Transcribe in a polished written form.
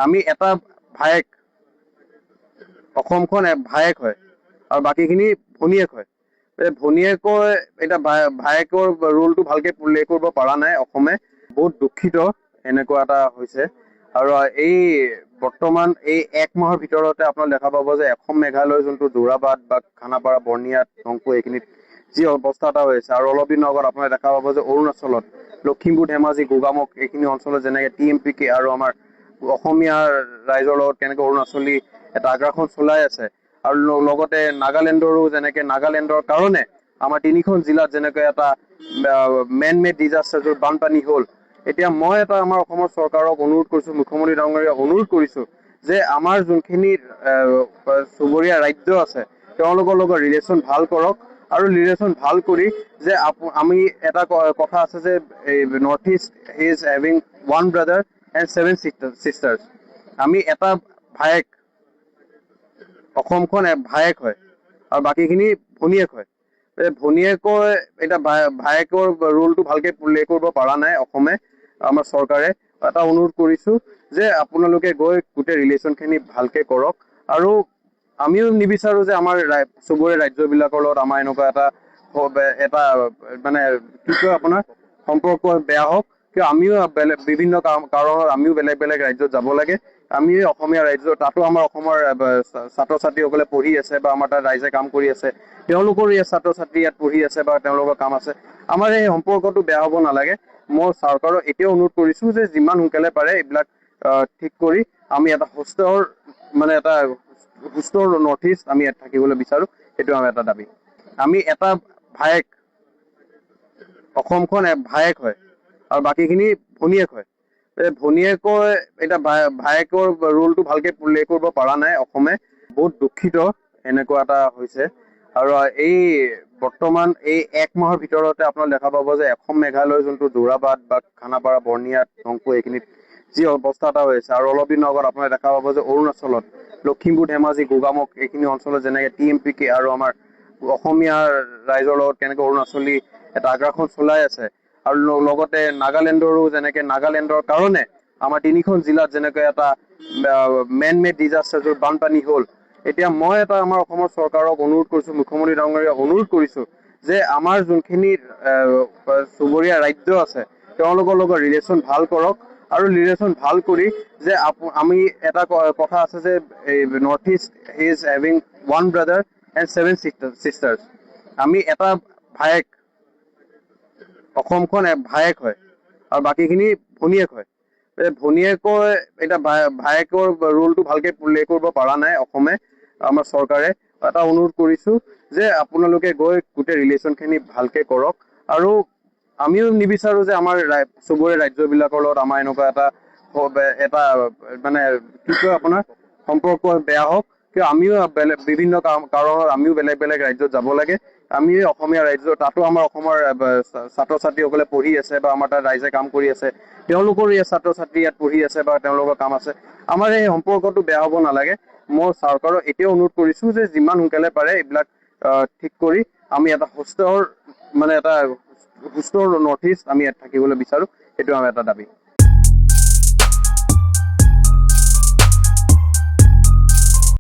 আমি এটা ভায়েক, অসমখন ভায়েক হয় আৰু বাকীখিনি ভনীয়েক হয়। ভনীয়েকৰ এতিয়া ভায়েকৰ ৰোলটো ভালকে প্লে কৰিব পৰা নাই অসমে, বহুত দুখিত এনেকুৱা এটা হৈছে। আৰু এই বৰ্তমান এই এক মাহৰ ভিতৰতে আপোনাক দেখা পাব যে অসম মেঘালয় যোনটো যোৰাবাট বা খানাপাৰা বৰ্ণিয়া ধংপুৰ এইখিনিত যি অৱস্থা এটা হৈছে, আৰু অলপ দিনৰ আগত আপোনাক দেখা পাব যে অৰুণাচলত লখিমপুৰ ধেমাজি গোগামুখ এইখিনি অঞ্চলত যেনেকে TMPK আৰু আমাৰ অসমীয়া ৰাইজৰ লগত কেনেকে অৰুণাচলী এটা আগ্ৰাসন চলাই আছে, আৰু লগতে নাগালেণ্ডৰো যেনেকে নাগালেণ্ডৰ কাৰণে আমাৰ 3খন জিলাত যেনেকে এটা মেন মেড ডিজাষ্টাৰ য'ত বানপানী হ'ল। এতিয়া মই এটা আমাৰ অসমৰ চৰকাৰক অনুৰোধ কৰিছো, মুখ্যমন্ত্ৰী ডাঙৰীয়াক অনুৰোধ কৰিছো যে আমাৰ যোনখিনি চুবুৰীয়া ৰাজ্য আছে তেওঁলোকৰ লগত ৰিলেশ্যন ভাল কৰক, আৰু ৰিলেশ্যন ভাল কৰি যে আমি এটা কথা আছে যে north east is having 1 brother and 7 sisters। আমি এটা ভায়েক, অসমখন ভায়েক হয় আৰু বাকীখিনি ভনীয়েক হয়। ভনীয়েকৰ এতিয়া ভায়েকৰ ৰোলটো ভালকে প্লে কৰিব পৰা নাই অসমে, আমাৰ চৰকাৰে। এটা অনুৰোধ কৰিছো যে আপোনালোকে গৈ গোটেই ৰিলেশ্যনখিনি ভালকে কৰক, আৰু আমিও নিবিচাৰো যে আমাৰ চুবুৰীয়া ৰাজ্যবিলাকৰ লগত আমাৰ এনেকুৱা এটা মানে কি কয় আপোনাৰ সম্পৰ্ক বেয়া হওক। কিয় আমিও বিভিন্ন কাৰণত আমিও বেলেগ বেলেগ ৰাজ্যত যাব লাগে। আমি অসমীয়া ৰাজ্য, তাতো আমাৰ অসমৰ ছাত্ৰ ছাত্ৰীসকলে পঢ়ি আছে বা আমাৰ তাত ৰাইজে কাম কৰি আছে, তেওঁলোকৰো ইয়াত ছাত্ৰ ছাত্ৰী ইয়াত পঢ়ি আছে বা তেওঁলোকৰ কাম আছে। আমাৰ এই সম্পৰ্কটো বেয়া হ'ব নালাগে। মই চৰকাৰক এতিয়াও অনুৰোধ কৰিছো যে যিমান সোনকালে পাৰে এইবিলাক ঠিক কৰি আমি এটা সুস্থ নৰ্থ ইষ্ট আমি ইয়াত থাকিবলৈ বিচাৰো, সেইটো আমাৰ এটা দাবী। আমি এটা ভায়েক, অসমখন ভায়েক হয় আৰু বাকীখিনি ভনীয়েক হয়। ভনীয়েকৰ এতিয়া ভায়েকৰ ৰোলটো ভালকে প্লে কৰিব পৰা নাই অসমে, বহুত দুখিত এনেকুৱা এটা হৈছে। আৰু এই বৰ্তমান এই এক মাহৰ ভিতৰতে আপোনাক দেখা পাব যে অসম মেঘালয় যোনটো যোৰাবাট বা খানাপাৰা বৰ্ণিয়া ধংপুৰ এইখিনিত যি অৱস্থা এটা হৈছে, আৰু অলপ দিনৰ আগত আপোনাক দেখা পাব যে অৰুণাচলত লখিমপুৰ ধেমাজি গোগামুখ এইখিনি অঞ্চলত যেনেকে TMPK আৰু আমাৰ অসমীয়া ৰাইজৰ লগত কেনেকে অৰুণাচলী এটা আগ্ৰাসন চলাই আছে, আৰু লগতে নাগালেণ্ডৰো যেনেকে নাগালেণ্ডৰ কাৰণে আমাৰ 3খন জিলাত যেনেকে এটা মেন মেড ডিজাষ্টাৰ য'ত বানপানী হ'ল। এতিয়া মই এটা আমাৰ অসমৰ চৰকাৰক অনুৰোধ কৰিছো, মুখ্যমন্ত্ৰী ডাঙৰীয়াক অনুৰোধ কৰিছো যে আমাৰ যোনখিনি চুবুৰীয়া ৰাজ্য আছে তেওঁলোকৰ লগত ৰিলেশ্যন ভাল কৰক, আৰু ৰিলেশ্যন ভাল কৰি যে আমি এটা কথা আছে যে north east is having 1 brother and 7 sisters। আমি এটা ভায়েক, অসমখন ভায়েক হয় আৰু বাকীখিনি ভনীয়েক হয়। ভনীয়েকৰ এতিয়া ভায়েকৰ ৰোলটো ভালকে প্লে কৰিব পৰা নাই অসমে, আমাৰ চৰকাৰে। এটা অনুৰোধ কৰিছো যে আপোনালোকে গৈ গোটেই ৰিলেশ্যনখিনি ভালকে কৰক, আৰু আমিও নিবিচাৰো যে আমাৰ চুবুৰীয়া ৰাজ্যবিলাকৰ লগত আমাৰ এনেকুৱা এটা মানে কি কয় আপোনাৰ সম্পৰ্ক বেয়া হওক। কিয় আমিও বিভিন্ন কাৰণত আমিও বেলেগ বেলেগ ৰাজ্যত যাব লাগে। আমি অসমীয়া ৰাজ্য, তাতো আমাৰ অসমৰ ছাত্ৰ ছাত্ৰীসকলে পঢ়ি আছে বা আমাৰ তাত ৰাইজে কাম কৰি আছে, তেওঁলোকৰো ইয়াত ছাত্ৰ ছাত্ৰী ইয়াত পঢ়ি আছে বা তেওঁলোকৰ কাম আছে। আমাৰ এই সম্পৰ্কটো বেয়া হ'ব নালাগে। মই চৰকাৰক এতিয়াও অনুৰোধ কৰিছো যে যিমান সোনকালে পাৰে এইবিলাক ঠিক কৰি আমি এটা সুস্থ নৰ্থ ইষ্ট আমি ইয়াত থাকিবলৈ বিচাৰো, সেইটো আমাৰ এটা দাবী।